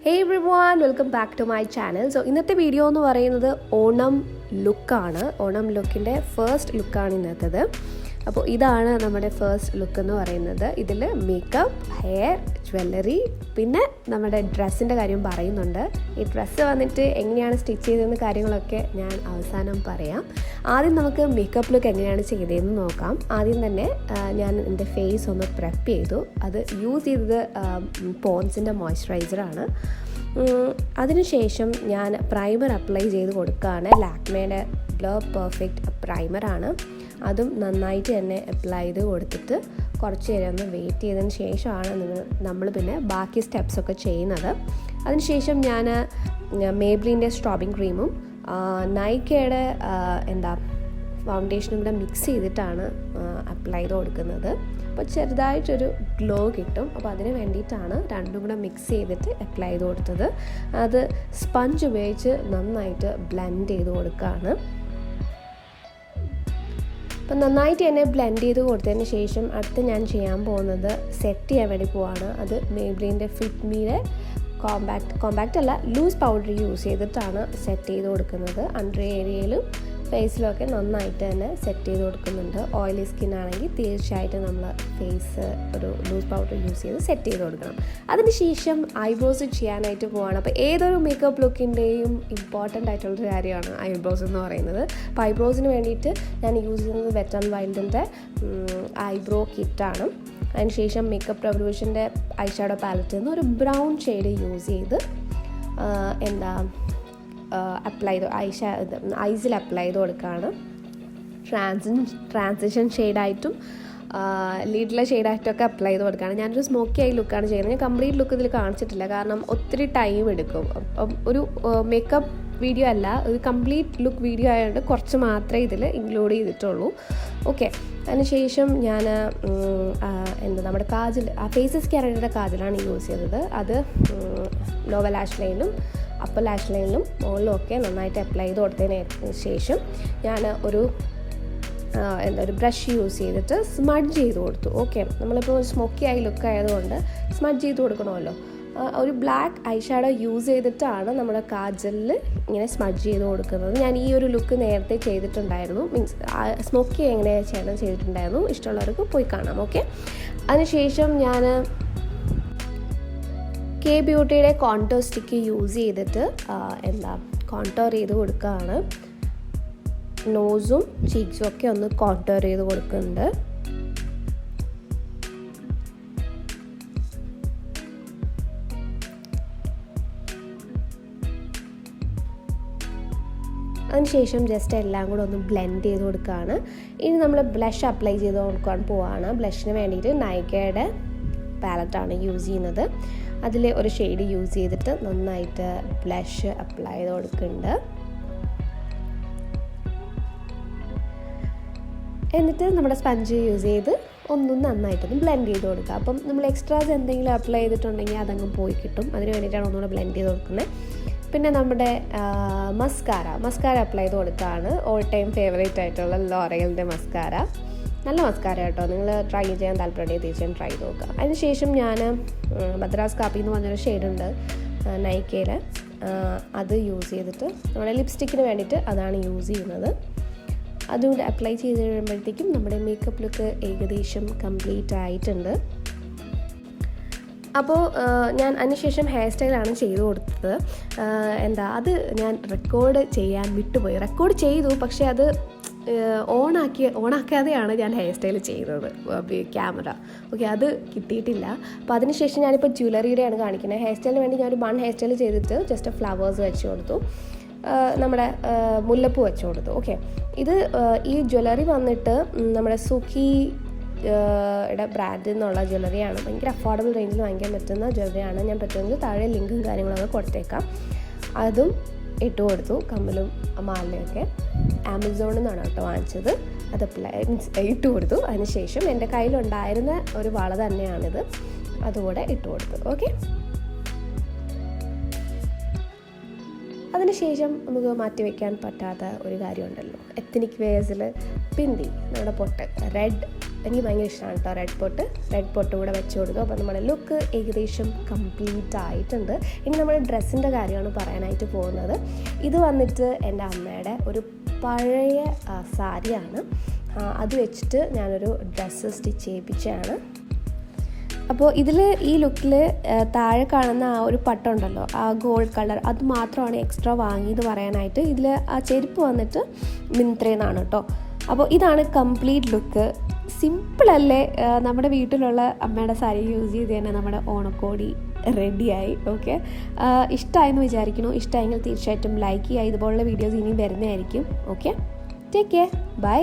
Hey everyone, welcome back to my channel. So ഇന്നത്തെ video എന്ന് പറയുന്നത് ഓണം ലുക്കാണ്. ഓണം ലുക്കിൻ്റെ ഫസ്റ്റ് ലുക്കാണ് ഇന്നത്തേത്. അപ്പോൾ ഇതാണ് നമ്മുടെ ഫസ്റ്റ് ലുക്ക് എന്ന് പറയുന്നത്. ഇതിൽ മേക്കപ്പ്, ഹെയർ, ജ്വല്ലറി, പിന്നെ നമ്മുടെ ഡ്രസ്സിൻ്റെ കാര്യം പറയുന്നുണ്ട്. ഈ ഡ്രസ്സ് വന്നിട്ട് എങ്ങനെയാണ് സ്റ്റിച്ച് ചെയ്തതെന്ന് കാര്യങ്ങളൊക്കെ ഞാൻ അവസാനം പറയാം. ആദ്യം നമുക്ക് മേക്കപ്പ് ലുക്ക് എങ്ങനെയാണ് ചെയ്തതെന്ന് നോക്കാം. ആദ്യം തന്നെ ഞാൻ എൻ്റെ ഫേസ് ഒന്ന് പ്രെപ്പ് ചെയ്തു. അത് യൂസ് ചെയ്തത് പോൺസിൻ്റെ മോയ്സ്ചറൈസറാണ്. അതിനുശേഷം ഞാൻ പ്രൈമർ അപ്ലൈ ചെയ്ത് കൊടുക്കുകയാണ്. ലാക്മേയുടെ ബ്ലർ പെർഫെക്റ്റ് പ്രൈമറാണ്. അതും നന്നായിട്ട് തന്നെ അപ്ലൈ ചെയ്ത് കൊടുത്തിട്ട് കുറച്ച് നേരം ഒന്ന് വെയിറ്റ് ചെയ്തതിന് ശേഷമാണ് നമ്മൾ പിന്നെ ബാക്കി സ്റ്റെപ്സൊക്കെ ചെയ്യുന്നത്. അതിനുശേഷം ഞാൻ മേബിലിൻ്റെ സ്ട്രോബിങ് ക്രീമും നൈക്കയുടെ ഫൗണ്ടേഷനും കൂടെ മിക്സ് ചെയ്തിട്ടാണ് അപ്ലൈ ചെയ്ത് കൊടുക്കുന്നത്. അപ്പോൾ ചെറുതായിട്ടൊരു ഗ്ലോ കിട്ടും. അപ്പോൾ അതിന് വേണ്ടിയിട്ടാണ് രണ്ടും കൂടെ മിക്സ് ചെയ്തിട്ട് അപ്ലൈ ചെയ്ത് കൊടുത്തത്. അത് സ്പഞ്ച് ഉപയോഗിച്ച് നന്നായിട്ട് ബ്ലെൻഡ് ചെയ്ത് കൊടുക്കുകയാണ്. അപ്പം നന്നായിട്ട് തന്നെ ബ്ലെൻഡ് ചെയ്ത് കൊടുത്തതിന് ശേഷം അടുത്ത് ഞാൻ ചെയ്യാൻ പോകുന്നത് സെറ്റ് ചെയ്യാൻ വേണ്ടി പോവാണ്. അത് മേബിലിൻ്റെ ഫിറ്റ് മീയുടെ കോമ്പാക്റ്റ് അല്ല, ലൂസ് പൗഡർ യൂസ് ചെയ്തിട്ടാണ് സെറ്റ് ചെയ്ത് കൊടുക്കുന്നത്. അണ്ടർ ഏരിയയിലും ഫേസിലൊക്കെ നന്നായിട്ട് തന്നെ സെറ്റ് ചെയ്ത് കൊടുക്കുന്നുണ്ട്. ഓയിലി സ്കിൻ ആണെങ്കിൽ തീർച്ചയായിട്ടും നമ്മൾ ഫേസ് ഒരു ലൂസ് പൗഡർ യൂസ് ചെയ്ത് സെറ്റ് ചെയ്ത് കൊടുക്കണം. അതിനുശേഷം ഐബ്രോസ് ചെയ്യാനായിട്ട് പോവാണ്. അപ്പോൾ ഏതൊരു മേക്കപ്പ് ലുക്കിൻ്റെയും ഇമ്പോർട്ടൻ്റ് ആയിട്ടുള്ളൊരു കാര്യമാണ് ഐബ്രോസ് എന്ന് പറയുന്നത്. അപ്പോൾ ഐബ്രോസിന് വേണ്ടിയിട്ട് ഞാൻ യൂസ് ചെയ്യുന്നത് വെറ്റ് ആൻഡ് വൈൽഡിൻ്റെ ഐബ്രോ കിറ്റാണ്. അതിനുശേഷം മേക്കപ്പ് റെവല്യൂഷൻ്റെ ഐഷാഡോ പാലറ്റിൽ നിന്ന് ഒരു ബ്രൗൺ ഷെയ്ഡ് യൂസ് ചെയ്ത് അപ്ലൈ ചെയ്ത് ഐസിൽ അപ്ലൈ ചെയ്ത് കൊടുക്കുകയാണ്. ട്രാൻസിഷൻ ഷെയ്ഡായിട്ടും ലീഡിലെ ഷെയ്ഡായിട്ടൊക്കെ അപ്ലൈ ചെയ്ത് കൊടുക്കുകയാണ്. ഞാനൊരു സ്മോക്കി ആയി ലുക്കാണ് ചെയ്യുന്നത്. ഞാൻ കംപ്ലീറ്റ് ലുക്ക് ഇതിൽ കാണിച്ചിട്ടില്ല, കാരണം ഒത്തിരി ടൈം എടുക്കും. അപ്പം ഒരു മേക്കപ്പ് വീഡിയോ അല്ല, ഒരു കംപ്ലീറ്റ് ലുക്ക് വീഡിയോ ആയതുകൊണ്ട് കുറച്ച് മാത്രമേ ഇതിൽ ഇൻക്ലൂഡ് ചെയ്തിട്ടുള്ളൂ. ഓക്കെ, അതിനുശേഷം ഞാൻ നമ്മുടെ കാജൽ, ഫേസസ് ക്യാരയുടെ കാജലാണ് യൂസ് ചെയ്തത്. അത് ലോവർ ലാഷ് ലൈനിലും അപ്പർ ലാഷ് ലൈനിലും മുകളിലും ഒക്കെ നന്നായിട്ട് അപ്ലൈ ചെയ്ത് കൊടുത്തതിന് ശേഷം ഞാൻ ഒരു ബ്രഷ് യൂസ് ചെയ്തിട്ട് സ്മഡ്ജ് ചെയ്ത് കൊടുത്തു. ഓക്കെ, നമ്മളിപ്പോൾ സ്മോക്കി ആയി ലുക്ക് ആയതുകൊണ്ട് സ്മഡ്ജ് ചെയ്ത് കൊടുക്കണമല്ലോ. ഒരു ബ്ലാക്ക് ഐഷാഡോ യൂസ് ചെയ്തിട്ടാണ് നമ്മുടെ കാജലിൽ ഇങ്ങനെ സ്മഡ്ജ് ചെയ്ത് കൊടുക്കുന്നത്. ഞാൻ ഈ ഒരു ലുക്ക് നേരത്തെ ചെയ്തിട്ടുണ്ടായിരുന്നു, മീൻസ് സ്മോക്കി എങ്ങനെ ചെയ്തിട്ടുണ്ടായിരുന്നു. ഇഷ്ടമുള്ളവർക്ക് പോയി കാണാം. ഓക്കെ, അതിനുശേഷം ഞാൻ കെ ബ്യൂട്ടിയുടെ കോൺടോർ സ്റ്റിക്ക് യൂസ് ചെയ്തിട്ട് കോൺടോർ ചെയ്ത് കൊടുക്കുകയാണ്. നോസും ചീക്സും ഒക്കെ ഒന്ന് കോൺടോർ ചെയ്ത് കൊടുക്കുന്നുണ്ട്. അതിനുശേഷം ജസ്റ്റ് എല്ലാം കൂടെ ഒന്ന് ബ്ലെൻഡ് ചെയ്ത് കൊടുക്കുകയാണ്. ഇനി നമ്മൾ ബ്ലഷ് അപ്ലൈ ചെയ്ത് കൊടുക്കാൻ പോവാണ്. ബ്ലഷിന് വേണ്ടിയിട്ട് നൈക്കയുടെ പാലറ്റാണ് യൂസ് ചെയ്യുന്നത്. അതിൽ ഒരു ഷെയ്ഡ് യൂസ് ചെയ്തിട്ട് നന്നായിട്ട് ബ്ലഷ് അപ്ലൈ ചെയ്ത് കൊടുക്കുന്നുണ്ട്. എന്നിട്ട് നമ്മുടെ സ്പഞ്ച് യൂസ് ചെയ്ത് ഒന്നും നന്നായിട്ടൊന്ന് ബ്ലെൻഡ് ചെയ്ത് കൊടുക്കുക. അപ്പം നമ്മൾ എക്സ്ട്രാസ് എന്തെങ്കിലും അപ്ലൈ ചെയ്തിട്ടുണ്ടെങ്കിൽ അതങ്ങ് പോയി കിട്ടും. അതിന് വേണ്ടിയിട്ടാണ് ഒന്നുകൂടെ ബ്ലെൻഡ് ചെയ്ത് കൊടുക്കുന്നത്. പിന്നെ നമ്മുടെ മസ്കാര അപ്ലൈ ചെയ്ത് കൊടുക്കുകയാണ്. ഓൾ ടൈം ഫേവറേറ്റ് ആയിട്ടുള്ള ലോറിയലിൻ്റെ മസ്കാര. നല്ല മസ്കാര കേട്ടോ, നിങ്ങൾ ട്രൈ ചെയ്യാൻ താല്പര്യമുണ്ടെങ്കിൽ തീർച്ചയായും ട്രൈ ചെയ്ത് നോക്കുക. അതിനുശേഷം ഞാൻ മദ്രാസ് കാപ്പി എന്ന് പറഞ്ഞൊരു ഷെയ്ഡുണ്ട് നൈക്കയിൽ, അത് യൂസ് ചെയ്തിട്ട് നമ്മുടെ ലിപ്സ്റ്റിക്കിന് വേണ്ടിയിട്ട് അതാണ് യൂസ് ചെയ്യുന്നത്. അതുകൊണ്ട് അപ്ലൈ ചെയ്ത് കഴിയുമ്പോഴത്തേക്കും നമ്മുടെ മേക്കപ്പ് ലുക്ക് ഏകദേശം കംപ്ലീറ്റ് ആയിട്ടുണ്ട്. അപ്പോൾ ഞാൻ അതിനുശേഷം ഹെയർ സ്റ്റൈലാണ് ചെയ്ത് കൊടുത്തത്. അത് ഞാൻ റെക്കോർഡ് ചെയ്യാൻ വിട്ടുപോയി. റെക്കോർഡ് ചെയ്തു, പക്ഷേ അത് ഓണാക്കാതെയാണ് ഞാൻ ഹെയർ സ്റ്റൈൽ ചെയ്യുന്നത്, ക്യാമറ. ഓക്കെ, അത് കിട്ടിയിട്ടില്ല. അപ്പോൾ അതിനുശേഷം ഞാനിപ്പോൾ ജ്വല്ലറിയുടെയാണ് കാണിക്കുന്നത്. ഹെയർ സ്റ്റൈലിന് വേണ്ടി ഞാനൊരു ബൺ ഹെയർ സ്റ്റൈൽ ചെയ്തിട്ട് ജസ്റ്റ് ഫ്ലവേഴ്സ് വെച്ച് കൊടുത്തു, നമ്മുടെ മുല്ലപ്പൂ വെച്ച് കൊടുത്തു. ഓക്കെ, ഇത് ഈ ജ്വല്ലറി വന്നിട്ട് നമ്മുടെ സുക്കി ബ്രാൻഡിൽ നിന്നുള്ള ജ്വല്ലറിയാണ്. ഭയങ്കര അഫോർഡബിൾ റേഞ്ചിൽ വാങ്ങിക്കാൻ പറ്റുന്ന ജ്വല്ലറിയാണ്. ഞാൻ പറ്റുമെങ്കിൽ താഴെ ലിങ്കും കാര്യങ്ങളൊക്കെ കൊടുത്തേക്കാം. അതും ഇട്ട് കൊടുത്തു, കമ്മലും മാലയൊക്കെ ആമസോണിൽ നിന്നാണ് കേട്ടോ വാങ്ങിച്ചത്. അത് ഇട്ട് കൊടുത്തു. അതിനുശേഷം എൻ്റെ കയ്യിലുണ്ടായിരുന്ന ഒരു വള തന്നെയാണിത്, അതുകൂടെ ഇട്ട് കൊടുത്തു. ഓക്കെ, അതിനുശേഷം നമുക്ക് മാറ്റി വയ്ക്കാൻ പറ്റാത്ത ഒരു കാര്യമുണ്ടല്ലോ, എത്നിക് വേഴ്സിൽ ബിന്ദി, നമ്മുടെ പൊട്ട്, റെഡ് എനിക്ക് ഭയങ്കര ഇഷ്ടമാണ് കേട്ടോ റെഡ് പൊട്ട് കൂടെ വെച്ച് കൊടുക്കും. അപ്പോൾ നമ്മുടെ ലുക്ക് ഏകദേശം കംപ്ലീറ്റ് ആയിട്ടുണ്ട്. ഇനി നമ്മുടെ ഡ്രസ്സിൻ്റെ കാര്യമാണ് പറയാനായിട്ട് പോകുന്നത്. ഇത് വന്നിട്ട് എൻ്റെ അമ്മയുടെ ഒരു പഴയ സാരിയാണ്. അത് വെച്ചിട്ട് ഞാനൊരു ഡ്രസ്സ് സ്റ്റിച്ച് ചെയ്യിപ്പിച്ചതാണ്. അപ്പോൾ ഇതിൽ ഈ ലുക്കിൽ താഴെ കാണുന്ന ആ ഒരു പട്ടുണ്ടല്ലോ, ആ ഗോൾഡ് കളർ, അത് മാത്രമാണ് എക്സ്ട്രാ വാങ്ങിയത് പറയാനായിട്ട്. ഇതിൽ ആ ചെരുപ്പ് വന്നിട്ട് മിന്ത്രേന്നാണ് കേട്ടോ. അപ്പോൾ ഇതാണ് കംപ്ലീറ്റ് ലുക്ക്. സിമ്പിളല്ലേ? നമ്മുടെ വീട്ടിലുള്ള അമ്മയുടെ സാരി യൂസ് ചെയ്ത് തന്നെ നമ്മുടെ ഓണക്കോടി റെഡിയായി. ഓക്കെ, ഇഷ്ടമായെന്ന് വിചാരിക്കുന്നു. ഇഷ്ടമായെങ്കിൽ തീർച്ചയായിട്ടും ലൈക്ക് ചെയ്യുക. ഇതുപോലുള്ള വീഡിയോസ് ഇനി വരുന്നതായിരിക്കും. Okay, take care, by.